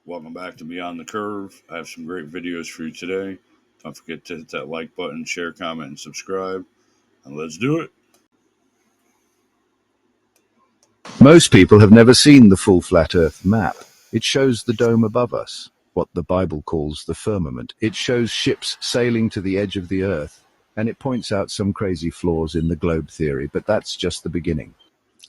Welcome back to Beyond the Curve. I have some great videos for you today. Don't forget to hit that like button, share, comment, and subscribe. And let's do it. Most people have never seen the full flat Earth map. It shows the dome above us, what the Bible calls the firmament. It shows ships sailing to the edge of the Earth, and it points out some crazy flaws in the globe theory, but that's just the beginning.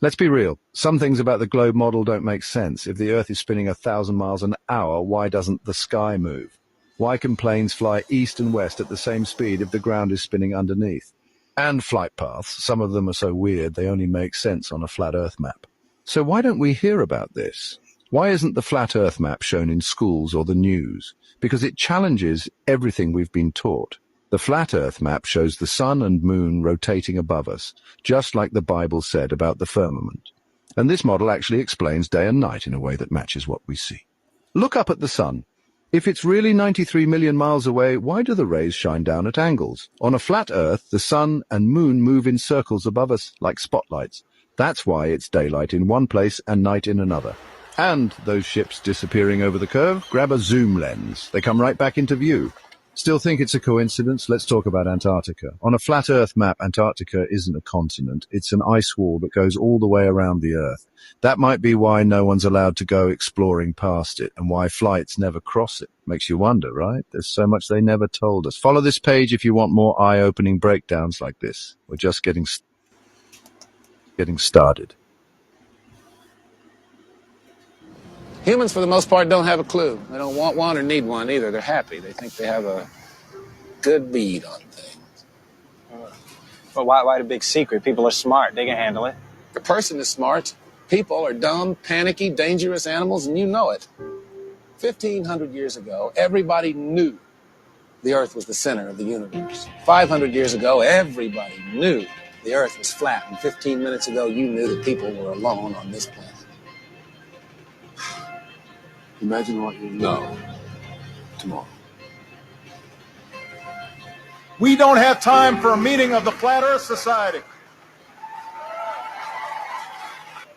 Let's be real. Some things about the globe model don't make sense. If the Earth is spinning 1,000 miles an hour, why doesn't the sky move? Why can planes fly east and west at the same speed if the ground is spinning underneath? And flight paths, some of them are so weird they only make sense on a flat Earth map. So why don't we hear about this? Why isn't the flat Earth map shown in schools or the news? Because it challenges everything we've been taught. The flat Earth map shows the sun and moon rotating above us, just like the Bible said about the firmament. And this model actually explains day and night in a way that matches what we see. Look up at the sun. If it's really 93 million miles away, why do the rays shine down at angles? On a flat Earth, the sun and moon move in circles above us like spotlights. That's why it's daylight in one place and night in another. And those ships disappearing over the curve, grab a zoom lens. They come right back into view. Still think it's a coincidence? Let's talk about Antarctica. On a flat Earth map, Antarctica isn't a continent. It's an ice wall that goes all the way around the Earth. That might be why no one's allowed to go exploring past it and why flights never cross it. Makes you wonder, right? There's so much they never told us. Follow this page if you want more eye-opening breakdowns like this. We're just getting started. Humans, for the most part, don't have a clue. They don't want one or need one either. They're happy. They think they have a good bead on things. But why the big secret? People are smart. They can handle it. The person is smart. People are dumb, panicky, dangerous animals, and you know it. 1,500 years ago, everybody knew the Earth was the center of the universe. 500 years ago, everybody knew the Earth was flat. And 15 minutes ago, you knew that people were alone on this planet. Imagine what you know tomorrow. We don't have time for a meeting of the Flat Earth Society.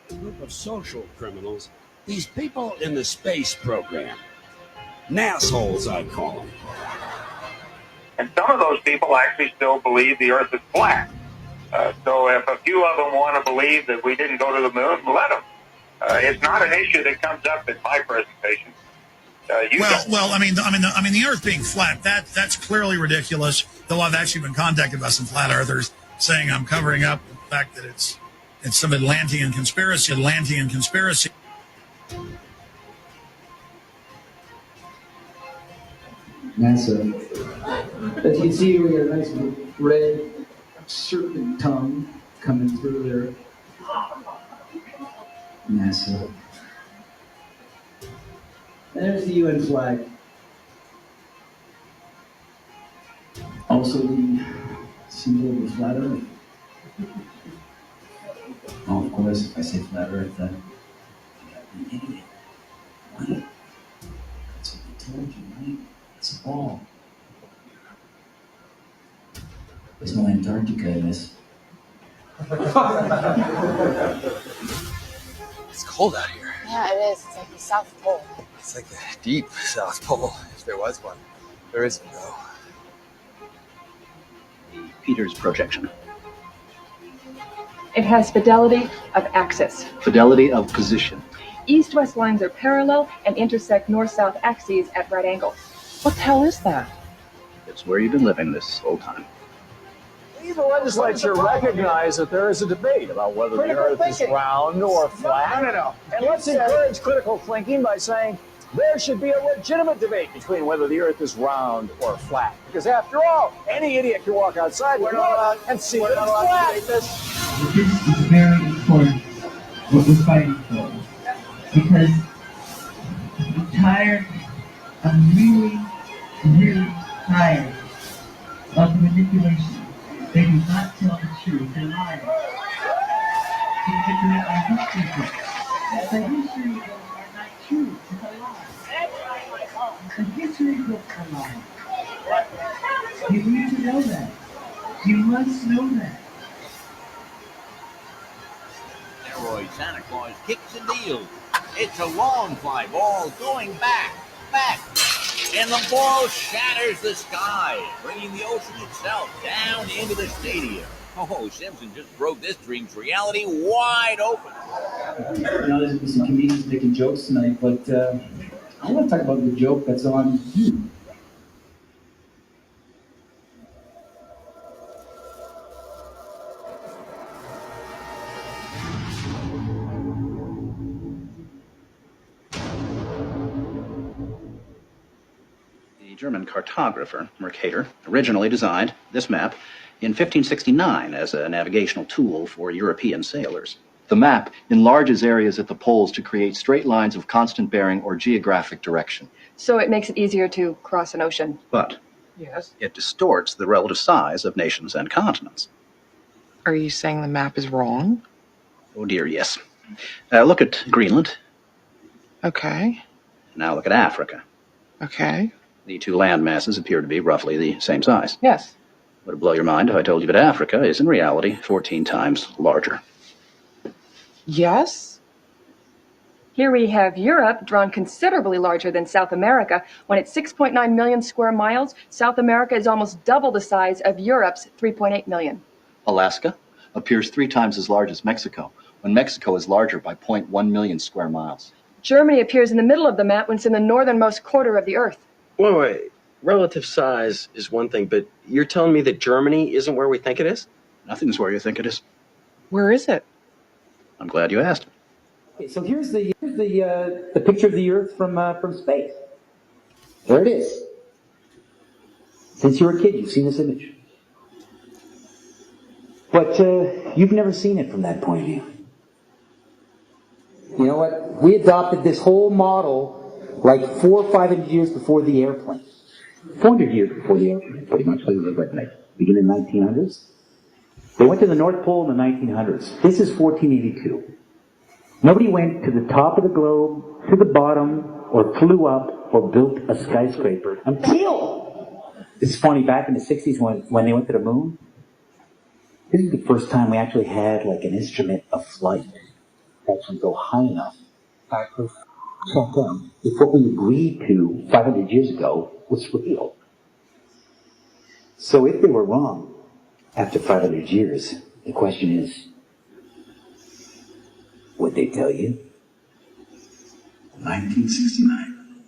A group of social criminals, these people in the space program. Nassholes, I call them. And some of those people actually still believe the Earth is flat. So if a few of them want to believe that we didn't go to the moon, let them. It's not an issue that comes up in my presentation. The Earth being flat, that's clearly ridiculous. Though I've actually been contacted by some flat earthers saying I'm covering up the fact that it's some Atlantean conspiracy. NASA. As you can see, we got a nice red serpent tongue coming through there. NASA. And there's the UN flag. Also the symbol of the flat Earth. Oh, of course, if I say flat Earth, then you gotta be an idiot. Right? That's what they told you, right? It's a ball. There's no Antarctica in this. It's cold out here. Yeah, it is. It's like the South Pole. It's like the deep South Pole, if there was one. There isn't, though. The Peters projection. It has fidelity of axis. Fidelity of position. East-west lines are parallel and intersect north-south axes at right angles. What the hell is that? It's where you've been living this whole time. We, the legislature, recognize that there is a debate about whether the Earth is round or flat. No. And let's encourage critical thinking by saying there should be a legitimate debate between whether the Earth is round or flat. Because after all, any idiot can walk outside and see that it's flat. This is very important, what we're fighting for. Because I'm tired, I'm really tired of the manipulation. They do not tell the truth, they're lying. So you get to read our history books. The history books are not true, it's a lie. The history books are lying. You need to know that. You must know that. Leroy Santa Claus kicks and deals. It's a long fly ball going back. And the ball shatters the sky, bringing the ocean itself down into the stadium. Oh, Simpson just broke this dream's reality wide open. There's some comedians making jokes tonight, but I want to talk about the joke that's on you. The German cartographer Mercator originally designed this map in 1569 as a navigational tool for European sailors. The map enlarges areas at the poles to create straight lines of constant bearing or geographic direction. So it makes it easier to cross an ocean. But Yes. it distorts the relative size of nations and continents. Are you saying the map is wrong? Oh dear, yes. Look at Greenland. Okay. Now look at Africa. Okay. The two land masses appear to be roughly the same size. Yes. Would it blow your mind if I told you that Africa is in reality 14 times larger? Yes. Here we have Europe drawn considerably larger than South America. When it's 6.9 million square miles, South America is almost double the size of Europe's 3.8 million. Alaska appears 3 times as large as Mexico, when Mexico is larger by 0.1 million square miles. Germany appears in the middle of the map when it's in the northernmost quarter of the Earth. Wait. Relative size is one thing, but you're telling me that Germany isn't where we think it is? Nothing's where you think it is. Where is it? I'm glad you asked. Okay, so here's the picture of the Earth from space. There it is. Since you were a kid, you've seen this image. But you've never seen it from that point of view. You know what? We adopted this whole model like 400 or 500 years before the airplane. 400 years before the airplane, pretty much. Beginning in the 1900s. They went to the North Pole in the 1900s. This is 1482. Nobody went to the top of the globe, to the bottom, or flew up, or built a skyscraper until, it's funny, back in the 60s when they went to the moon, this is the first time we actually had like an instrument of flight that actually go high enough to check down if what we agreed to 500 years ago was real. So if they were wrong after 500 years, the question is, would they tell you? 1969.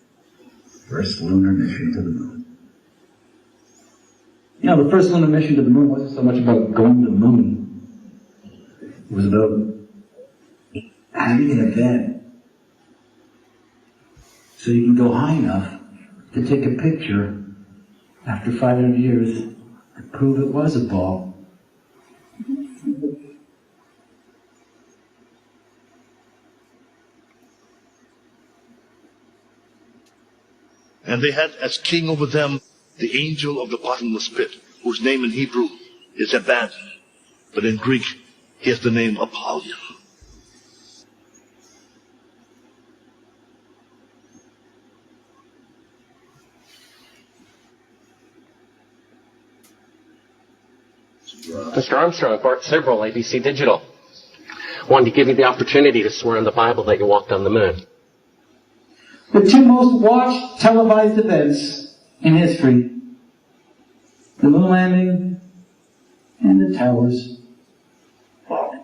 First lunar mission to the moon. You know, the first lunar mission to the moon wasn't so much about going to the moon. It was about having an event so you can go high enough to take a picture after 500 years to prove it was a ball. And they had as king over them the angel of the bottomless pit, whose name in Hebrew is Abaddon, but in Greek he has the name Apollyon. Mr. Armstrong, Bart Sibrel, ABC Digital. Wanted to give you the opportunity to swear on the Bible that you walked on the moon. The two most watched televised events in history, the moon landing and the towers falling.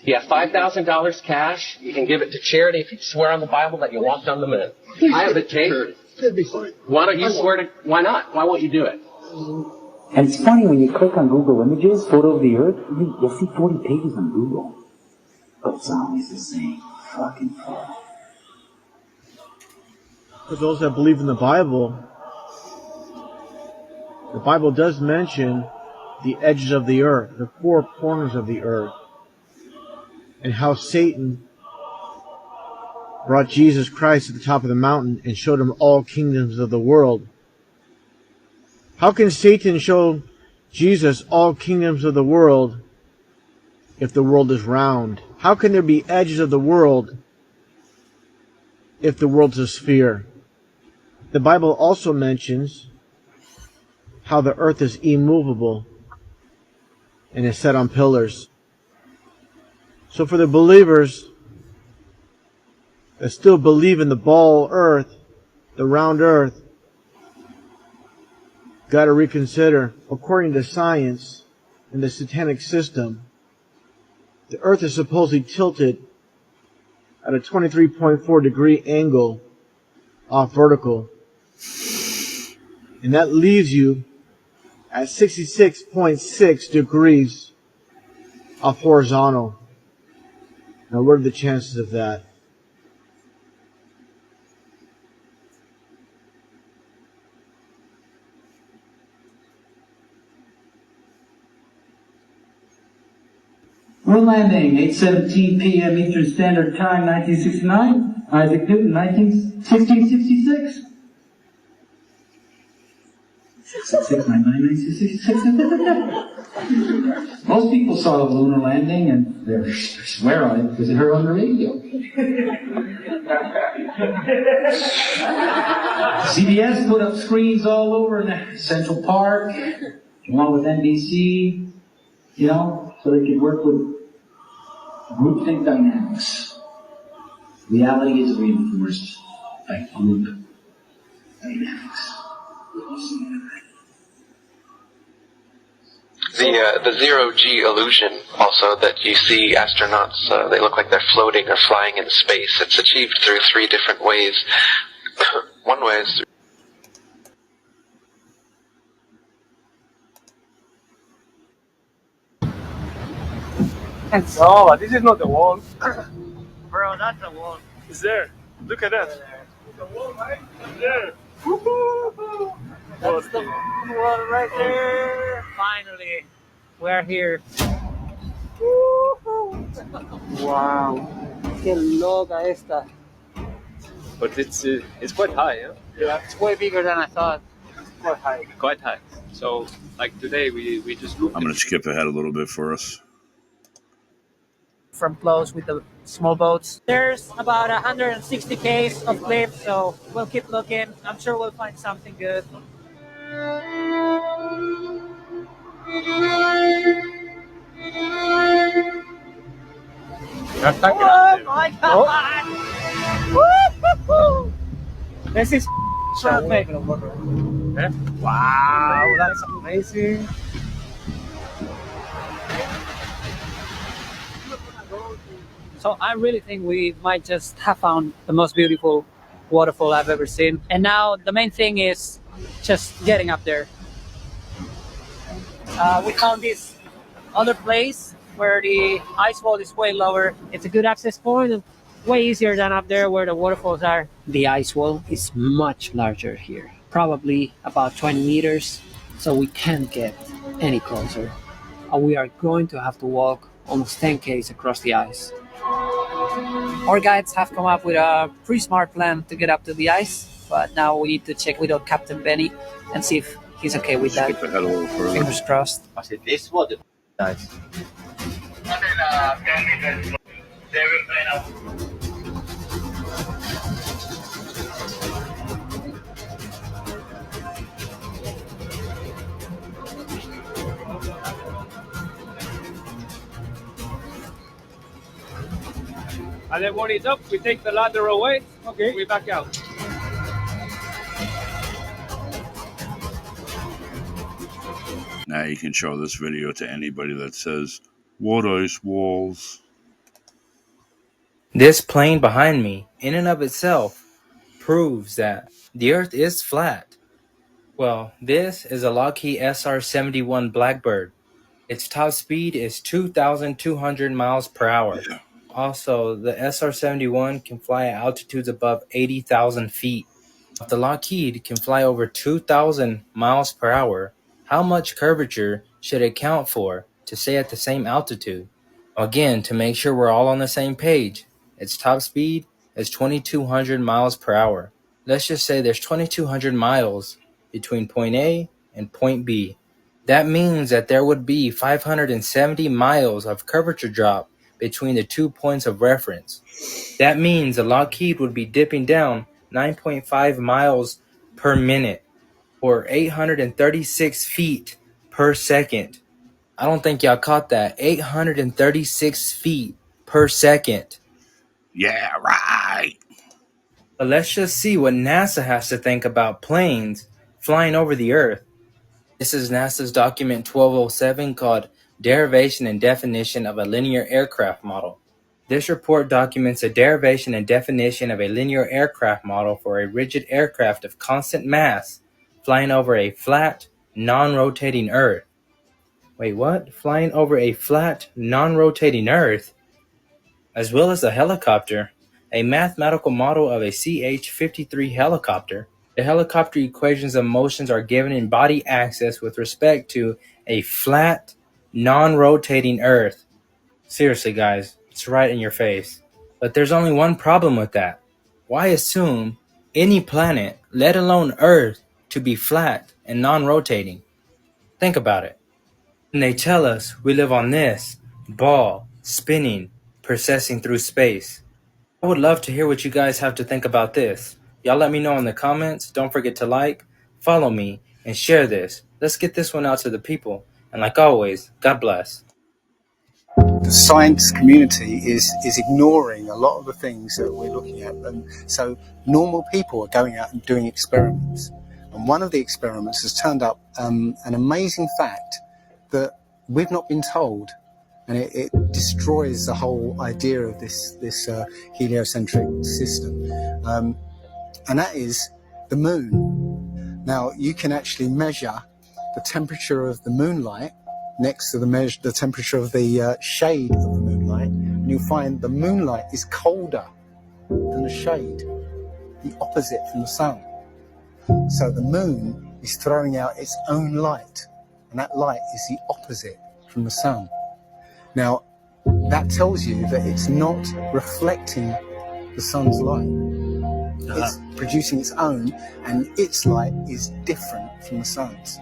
You have $5,000 cash. You can give it to charity if you swear on the Bible that you walked on the moon. I have it taped. It'd be fine. Why don't you swear to... Why not? Why won't you do it? And it's funny, when you click on Google Images, photo of the Earth, you'll see 40 pages on Google. But it's always the same fucking photo. For those that believe in the Bible does mention the edges of the earth, the four corners of the earth, and how Satan brought Jesus Christ to the top of the mountain and showed him all kingdoms of the world. How can Satan show Jesus all kingdoms of the world if the world is round? How can there be edges of the world if the world's a sphere? The Bible also mentions how the earth is immovable and is set on pillars. So for the believers that still believe in the ball earth, the round earth, got to reconsider. According to science and the satanic system, the earth is supposedly tilted at a 23.4 degree angle off vertical. And that leaves you at 66.6 degrees off horizontal. Now, what are the chances of that? Moon landing, 8:17 p.m. Eastern Standard Time, 1969. Isaac Newton, 1666. 669, Most people saw the lunar landing and they swear on it because they heard on the radio. CBS put up screens all over in Central Park, along with NBC, so they could work with groupthink dynamics. Reality is reinforced by group dynamics. The zero-G illusion also, that you see astronauts, they look like they're floating or flying in space. It's achieved through 3 different ways. One way is No, this is not the wall. Bro, that's the wall. It's there. Look at that. The wall, right? It's there. Woo-hoo-hoo. That's the wall right there. Finally, we're here. Wow. Qué loca esta. But it's quite high, yeah? Yeah, it's way bigger than I thought. Quite high. Quite high. So, like today, we just looked. I'm going to skip ahead a little bit for us. From close with the small boats. There's about 160 k's of cliff, so we'll keep looking. I'm sure we'll find something good. Oh my god! Oh. This is perfect. Wow, that's amazing. So I really think we might just have found the most beautiful waterfall I've ever seen. And now the main thing is just getting up there. We found this other place where the ice wall is way lower. It's a good access point, way easier than up there where the waterfalls are. The ice wall is much larger here, probably about 20 meters, so we can't get any closer. We are going to have to walk almost 10 k's across the ice. Our guides have come up with a pretty smart plan to get up to the ice, but now we need to check with our Captain Benny and see if he's okay with that. Skip ahead a little further. Fingers crossed. This was nice. And then when it's up, we take the ladder away. Okay. We back out. Now you can show this video to anybody that says, "What ice walls?" This plane behind me, in and of itself, proves that the Earth is flat. Well, this is a Lockheed SR-71 Blackbird. Its top speed is 2,200 miles per hour. Also, the SR-71 can fly at altitudes above 80,000 feet. If the Lockheed can fly over 2,000 miles per hour, how much curvature should it account for to stay at the same altitude? Again, to make sure we're all on the same page, its top speed is 2,200 miles per hour. Let's just say there's 2,200 miles between point A and point B. That means that there would be 570 miles of curvature drop between the 2 points of reference. That means the Lockheed would be dipping down 9.5 miles per minute, or 836 feet per second. I don't think y'all caught that. 836 feet per second. Yeah, right. But let's just see what NASA has to think about planes flying over the Earth. This is NASA's document 1207 called Derivation and Definition of a Linear Aircraft Model. This report documents a derivation and definition of a linear aircraft model for a rigid aircraft of constant mass flying over a flat, non-rotating Earth. Wait, what? Flying over a flat, non-rotating Earth? As well as a helicopter, a mathematical model of a CH-53 helicopter. The helicopter equations of motions are given in body axis with respect to a flat, non-rotating Earth. Seriously, guys, it's right in your face. But there's only one problem with that. Why assume any planet, let alone Earth, to be flat and non-rotating? Think about it. And they tell us we live on this ball, spinning, processing through space. I would love to hear what you guys have to think about this. Y'all let me know in the comments. Don't forget to like, follow me, and share this. Let's get this one out to the people. And like always, God bless. The science community is ignoring a lot of the things that we're looking at. And so normal people are going out and doing experiments. And one of the experiments has turned up an amazing fact that we've not been told. And it destroys the whole idea of this heliocentric system. And that is the moon. Now, you can actually measure the temperature of the moonlight next to the temperature of the shade of the moonlight, and you'll find the moonlight is colder than the shade, the opposite from the sun. So the moon is throwing out its own light, and that light is the opposite from the sun. Now, that tells you that it's not reflecting the sun's light. It's producing its own, and its light is different from the sun's.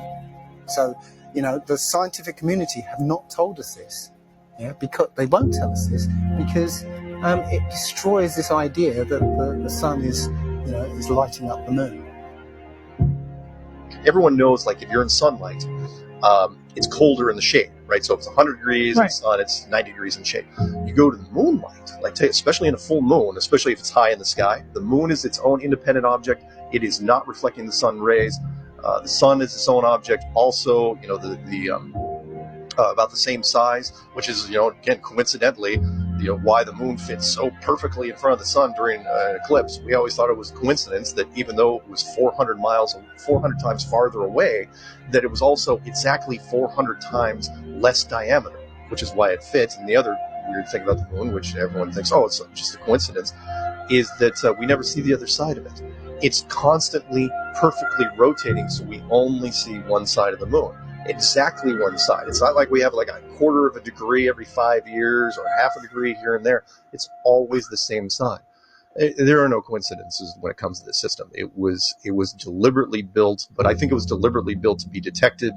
So, you know, the scientific community have not told us this. Yeah, because they won't tell us this because it destroys this idea that the sun is, you know, is lighting up the moon. Everyone knows, like, if you're in sunlight, it's colder in the shade, right? So if it's 100 degrees in the sun, it's 90 degrees in shade. You go to the moonlight, like, especially in a full moon, especially if it's high in the sky, the moon is its own independent object. It is not reflecting the sun rays. The sun is its own object. Also, you know, about the same size, which is, you know, again, coincidentally, you know, why the moon fits so perfectly in front of the sun during an eclipse. We always thought it was a coincidence that even though it was 400 times farther away, that it was also exactly 400 times less diameter, which is why it fits. And the other weird thing about the moon, which everyone thinks, oh, it's just a coincidence, is that we never see the other side of it. It's constantly perfectly rotating, so we only see one side of the moon. Exactly one side. It's not like we have like a quarter of a degree every 5 years or half a degree here and there. It's always the same side. There are no coincidences when it comes to this system. It was deliberately built, but I think it was deliberately built to be detected.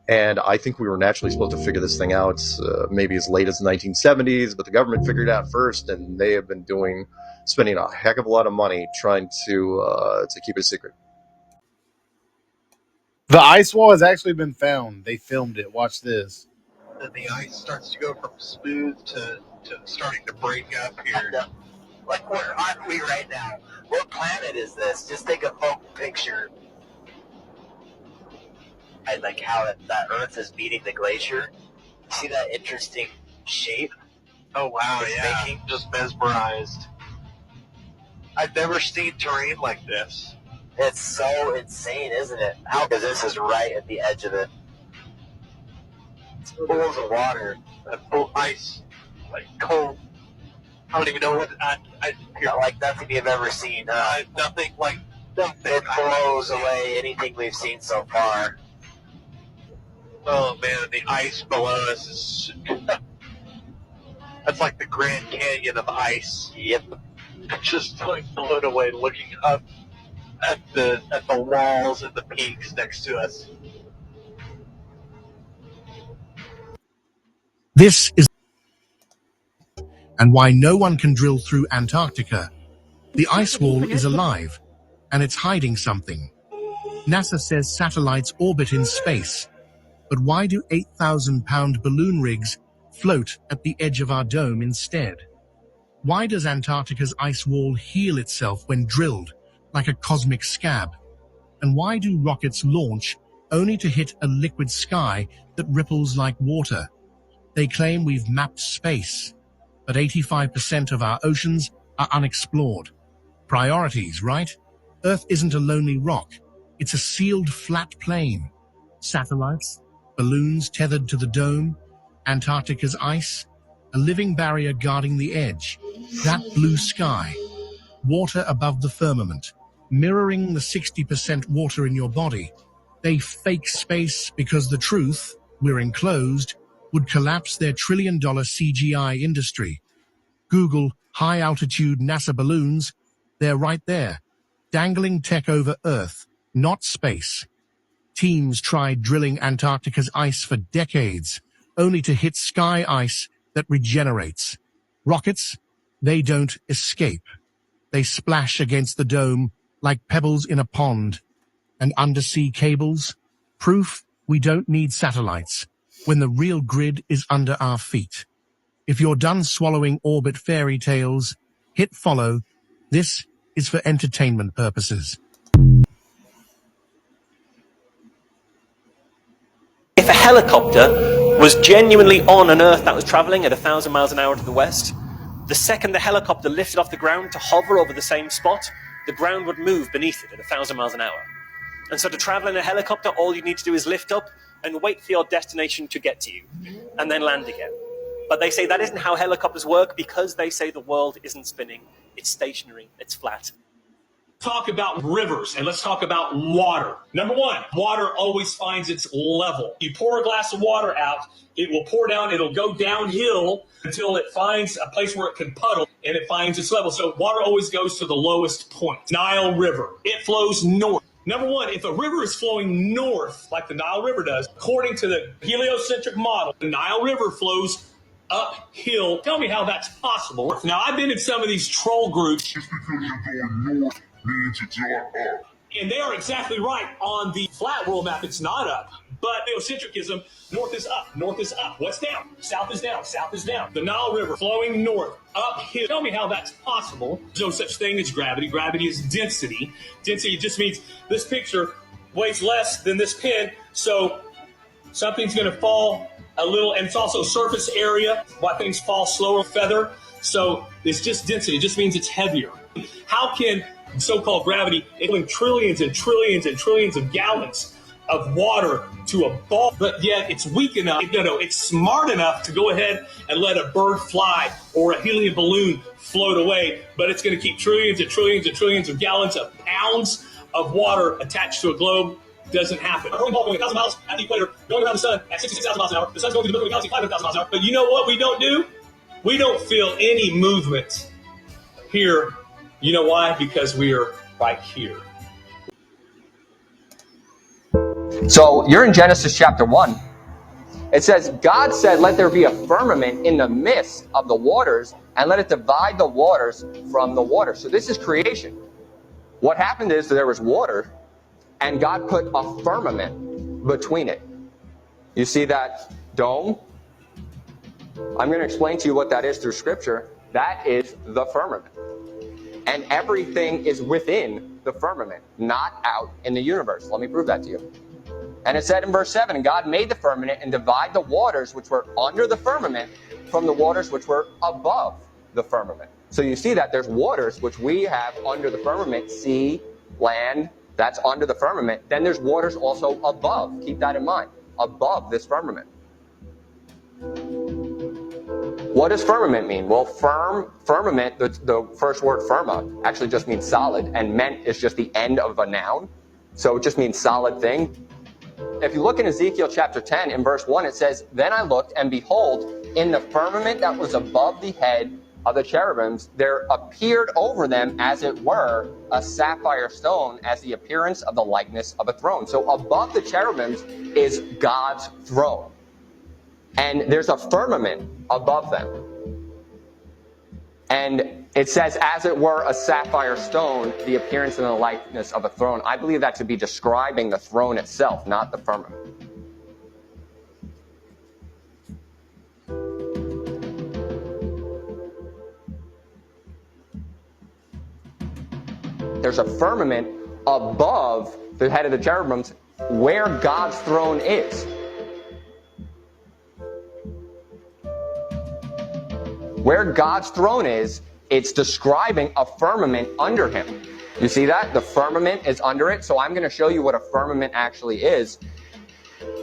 And I think we were naturally supposed to figure this thing out maybe as late as the 1970s, but the government figured it out first, and they have been spending a heck of a lot of money trying to keep it a secret. The ice wall has actually been found. They filmed it. Watch this. Then the ice starts to go from smooth to starting to break up here. Like, where are we right now? What planet is this? Just take a full picture. I like how that Earth is beating the glacier. See that interesting shape? Oh wow, yeah. Just mesmerized. I've never seen terrain like this. It's so insane, isn't it? Because this is right at the edge of it. Pools of water. Full ice. Like cold. I don't even know what Not like nothing you've ever seen. Nothing like nothing. It blows away anything we've seen so far. Oh man, the ice below us is that's like the Grand Canyon of ice. Yep. Just like blown away looking up at the walls and the peaks next to us. This is and why no one can drill through Antarctica. The ice wall is alive, and it's hiding something. NASA says satellites orbit in space, but why do 8,000-pound balloon rigs float at the edge of our dome instead? Why does Antarctica's ice wall heal itself when drilled, like a cosmic scab? And why do rockets launch only to hit a liquid sky that ripples like water? They claim we've mapped space, but 85% of our oceans are unexplored. Priorities, right? Earth isn't a lonely rock. It's a sealed flat plain. Satellites, balloons tethered to the dome, Antarctica's ice, a living barrier guarding the edge, that blue sky, water above the firmament, mirroring the 60% water in your body. They fake space because the truth, we're enclosed, would collapse their trillion-dollar CGI industry. Google high-altitude NASA balloons, they're right there, dangling tech over Earth, not space. Teams tried drilling Antarctica's ice for decades, only to hit sky ice that regenerates. Rockets, they don't escape. They splash against the dome like pebbles in a pond. And undersea cables? Proof we don't need satellites when the real grid is under our feet. If you're done swallowing orbit fairy tales, hit follow. This is for entertainment purposes. If a helicopter was genuinely on an Earth that was traveling at 1,000 miles an hour to the west, the second the helicopter lifted off the ground to hover over the same spot, the ground would move beneath it at 1,000 miles an hour. And so to travel in a helicopter, all you need to do is lift up and wait for your destination to get to you, and then land again. But they say that isn't how helicopters work, because they say the world isn't spinning, it's stationary, it's flat. Talk about rivers, and let's talk about water. Number one, water always finds its level. You pour a glass of water out, it will pour down, it'll go downhill until it finds a place where it can puddle, and it finds its level. So water always goes to the lowest point. Nile River, it flows north. Number one, if a river is flowing north, like the Nile River does, according to the heliocentric model, the Nile River flows uphill. Tell me how that's possible. Now, I've been in some of these troll groups. Just because you're going north means it's not up. And they are exactly right. On the flat world map, it's not up. But heliocentricism, north is up, north is up. What's down? South is down, south is down. The Nile River flowing north, uphill. Tell me how that's possible. There's no such thing as gravity. Gravity is density. Density just means this picture weighs less than this pin, so something's going to fall a little, and it's also surface area, why things fall slower, feather. So it's just density. It just means it's heavier. How can so-called gravity equaling trillions and trillions and trillions of gallons of water to a ball, but yet it's weak enough, it's smart enough to go ahead and let a bird fly or a helium balloon float away, but it's going to keep trillions and trillions and trillions of gallons of pounds of water attached to a globe? Doesn't happen. A ball going 1,000 miles at the equator, going around the sun at 66,000 miles an hour. The sun's going through the Milky Way galaxy 500,000 miles an hour. But you know what we don't do? We don't feel any movement here. You know why? Because we are right here. So you're in Genesis chapter 1. It says, God said, let there be a firmament in the midst of the waters, and let it divide the waters from the water. So this is creation. What happened is there was water, and God put a firmament between it. You see that dome? I'm going to explain to you what that is through Scripture. That is the firmament. And everything is within the firmament, not out in the universe. Let me prove that to you. And it said in verse 7, and God made the firmament and divided the waters which were under the firmament from the waters which were above the firmament. So you see that there's waters which we have under the firmament, sea, land, that's under the firmament. Then there's waters also above. Keep that in mind. Above this firmament. What does firmament mean? Well, firmament, the first word firma, actually just means solid, and ment is just the end of a noun. So it just means solid thing. If you look in Ezekiel chapter 10, in verse 1, it says, then I looked, and behold, in the firmament that was above the head of the cherubims, there appeared over them, as it were, a sapphire stone, as the appearance of the likeness of a throne. So above the cherubims is God's throne. And there's a firmament above them. And It says, as it were, a sapphire stone, the appearance and the likeness of a throne. I believe that to be describing the throne itself, not the firmament. There's a firmament above the head of the cherubims where God's throne is. Where God's throne is, it's describing a firmament under him. You see that? The firmament is under it. So I'm going to show you what a firmament actually is.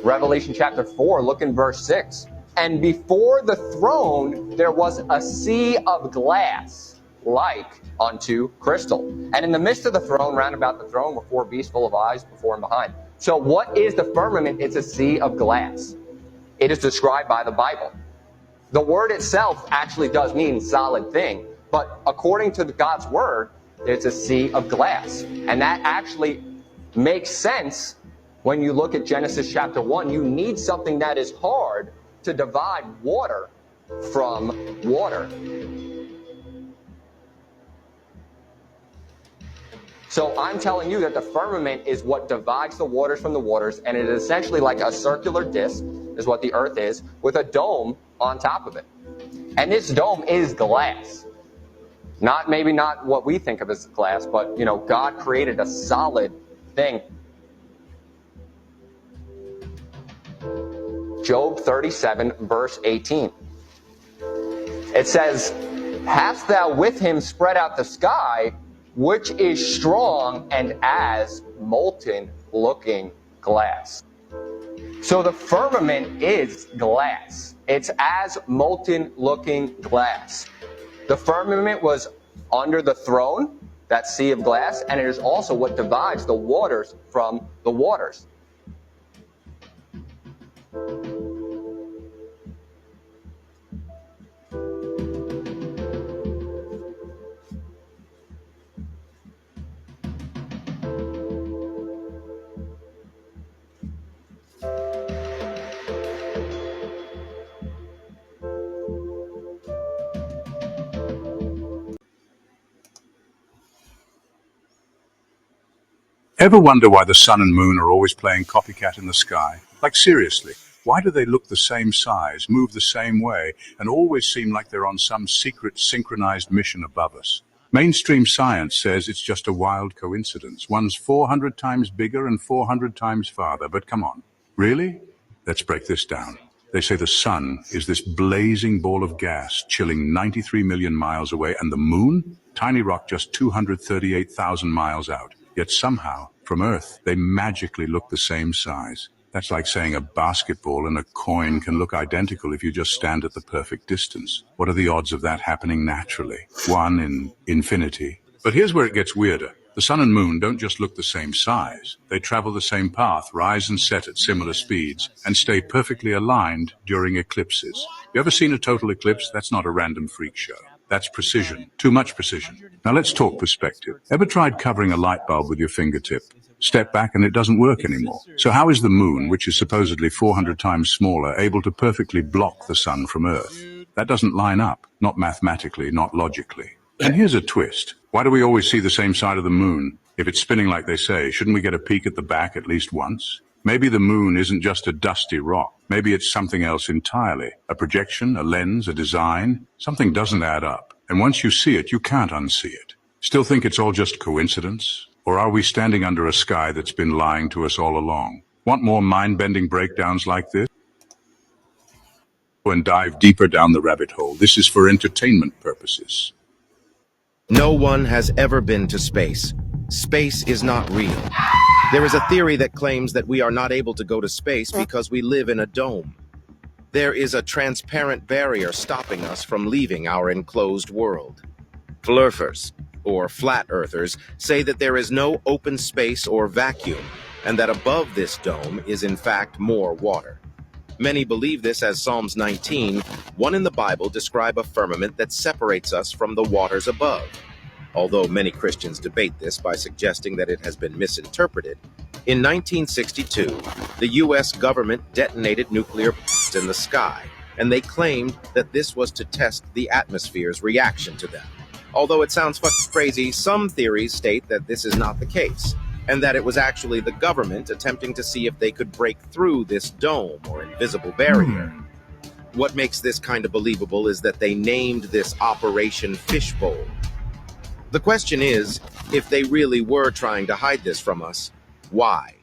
Revelation chapter 4, look in verse 6. And before the throne there was a sea of glass, like unto crystal. And in the midst of the throne, round about the throne, were 4 beasts full of eyes before and behind. So what is the firmament? It's a sea of glass. It is described by the Bible. The word itself actually does mean solid thing, but according to God's word, it's a sea of glass. And that actually makes sense when you look at Genesis chapter 1. You need something that is hard to divide water from water. So I'm telling you that the firmament is what divides the waters from the waters, and it is essentially like a circular disc, is what the earth is, with a dome on top of it. And this dome is glass. Maybe not what we think of as glass, but God created a solid thing. Job 37, verse 18. It says, hast thou with him spread out the sky, which is strong and as molten looking glass. So the firmament is glass. It's as molten looking glass. The firmament was under the throne, that sea of glass, and it is also what divides the waters from the waters. Ever wonder why the sun and moon are always playing copycat in the sky? Like seriously, why do they look the same size, move the same way, and always seem like they're on some secret synchronized mission above us? Mainstream science says it's just a wild coincidence. One's 400 times bigger and 400 times farther, but come on. Really? Let's break this down. They say the sun is this blazing ball of gas chilling 93 million miles away, and the moon? Tiny rock just 238,000 miles out. Yet somehow, from Earth, they magically look the same size. That's like saying a basketball and a coin can look identical if you just stand at the perfect distance. What are the odds of that happening naturally? 1 in infinity. But here's where it gets weirder. The sun and moon don't just look the same size. They travel the same path, rise and set at similar speeds, and stay perfectly aligned during eclipses. You ever seen a total eclipse? That's not a random freak show. That's precision. Too much precision. Now let's talk perspective. Ever tried covering a light bulb with your fingertip? Step back and it doesn't work anymore. So how is the moon, which is supposedly 400 times smaller, able to perfectly block the sun from Earth? That doesn't line up. Not mathematically, not logically. And here's a twist. Why do we always see the same side of the moon? If it's spinning like they say, shouldn't we get a peek at the back at least once? Maybe the moon isn't just a dusty rock. Maybe it's something else entirely. A projection, a lens, a design. Something doesn't add up. And once you see it, you can't unsee it. Still think it's all just coincidence? Or are we standing under a sky that's been lying to us all along? Want more mind-bending breakdowns like this? And dive deeper down the rabbit hole. This is for entertainment purposes. No one has ever been to space. Space is not real. There is a theory that claims that we are not able to go to space because we live in a dome. There is a transparent barrier stopping us from leaving our enclosed world. Flurfers, or flat earthers, say that there is no open space or vacuum, and that above this dome is in fact more water. Many believe this as Psalms 19, 1 in the Bible, describe a firmament that separates us from the waters above. Although many Christians debate this by suggesting that it has been misinterpreted, in 1962, the U.S. government detonated nuclear bombs in the sky, and they claimed that this was to test the atmosphere's reaction to them. Although it sounds fucking crazy, some theories state that this is not the case, and that it was actually the government attempting to see if they could break through this dome or invisible barrier. What makes this kind of believable is that they named this Operation Fishbowl. The question is, if they really were trying to hide this from us, why?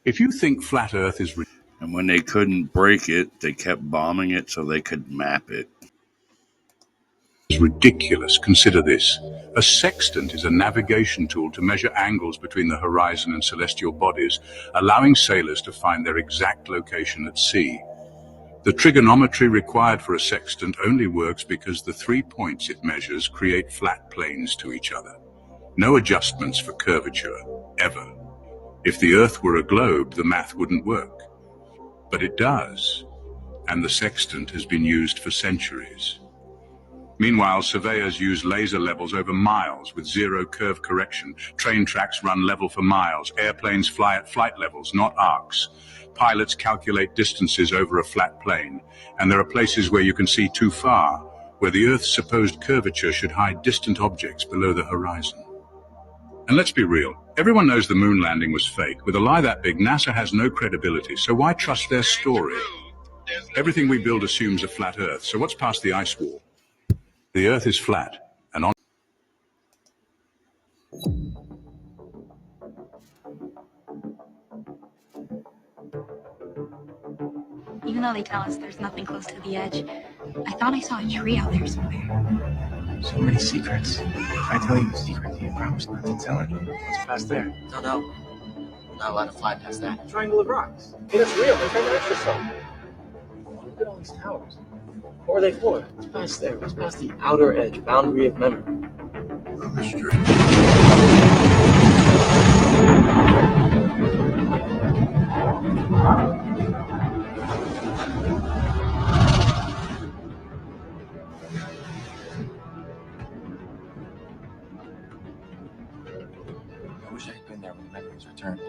If you think flat Earth is real, and when they couldn't break it, they kept bombing it so they could map it. It's ridiculous. Consider this. A sextant is a navigation tool to measure angles between the horizon and celestial bodies, allowing sailors to find their exact location at sea. The trigonometry required for a sextant only works because the 3 points it measures create flat planes to each other. No adjustments for curvature, ever. If the Earth were a globe, the math wouldn't work. But it does, and the sextant has been used for centuries. Meanwhile, surveyors use laser levels over miles with zero curve correction. Train tracks run level for miles. Airplanes fly at flight levels, not arcs. Pilots calculate distances over a flat plane, and there are places where you can see too far, where the Earth's supposed curvature should hide distant objects below the horizon. And let's be real, everyone knows the moon landing was fake. With a lie that big, NASA has no credibility, so why trust their story? Everything we build assumes a flat Earth, so what's past the ice wall? The Earth is flat, and on Even though they tell us there's nothing close to the edge, I thought I saw a tree out there somewhere. So many secrets. If I tell you a secret, you promise not to tell anyone. What's past there? No. I'm not allowed to fly past that. Triangle of rocks. Hey, that's real. They're trying to extra something. Look at all these towers. What are they for? What's past there? What's past the outer edge, boundary of memory? mystery. I wish I had been there when the memories returned.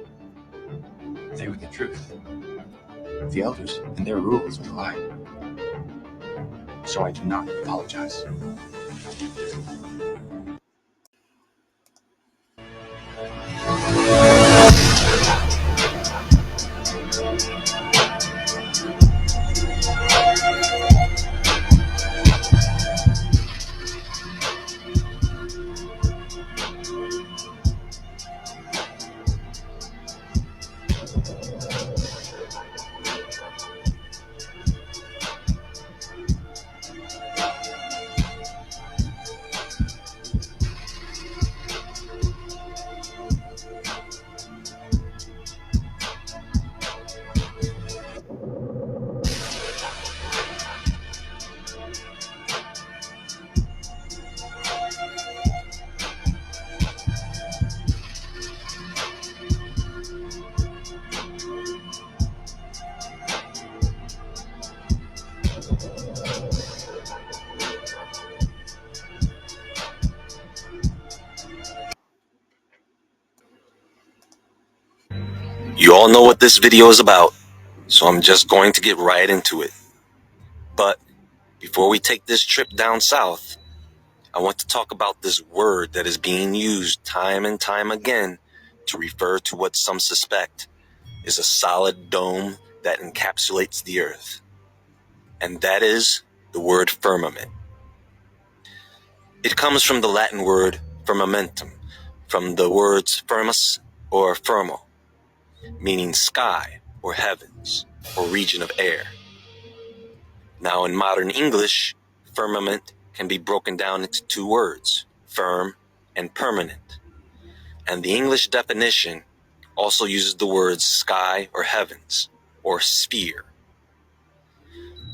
They were the truth. The elders and their rules were the lie. So I do not apologize. You all know what this video is about, so I'm just going to get right into it. But before we take this trip down south, I want to talk about this word that is being used time and time again to refer to what some suspect is a solid dome that encapsulates the earth. And that is the word firmament. It comes from the Latin word firmamentum, from the words firmus or firmo, meaning sky or heavens or region of air. Now in modern English, firmament can be broken down into two words, firm and permanent. And the English definition also uses the words sky or heavens or sphere.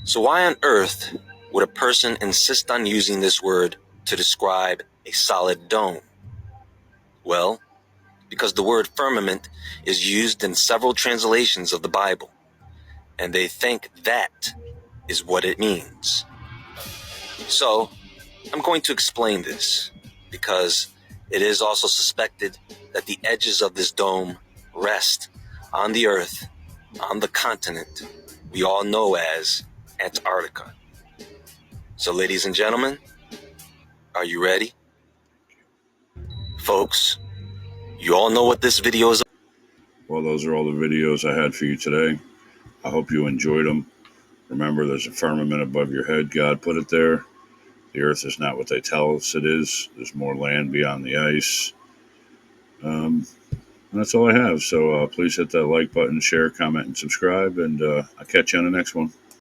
So why on earth would a person insist on using this word to describe a solid dome? Well, because the word firmament is used in several translations of the Bible, and they think that is what it means. So, I'm going to explain this, because it is also suspected that the edges of this dome rest on the earth, on the continent we all know as Antarctica. So, ladies and gentlemen, Are you ready? Folks, you all know what this video is. Well, those are all the videos I had for you today. I hope you enjoyed them. Remember, there's a firmament above your head. God put it there. The earth is not what they tell us it is. There's more land beyond the ice. And that's all I have. So please hit that like button, share, comment, and subscribe. And I'll catch you on the next one.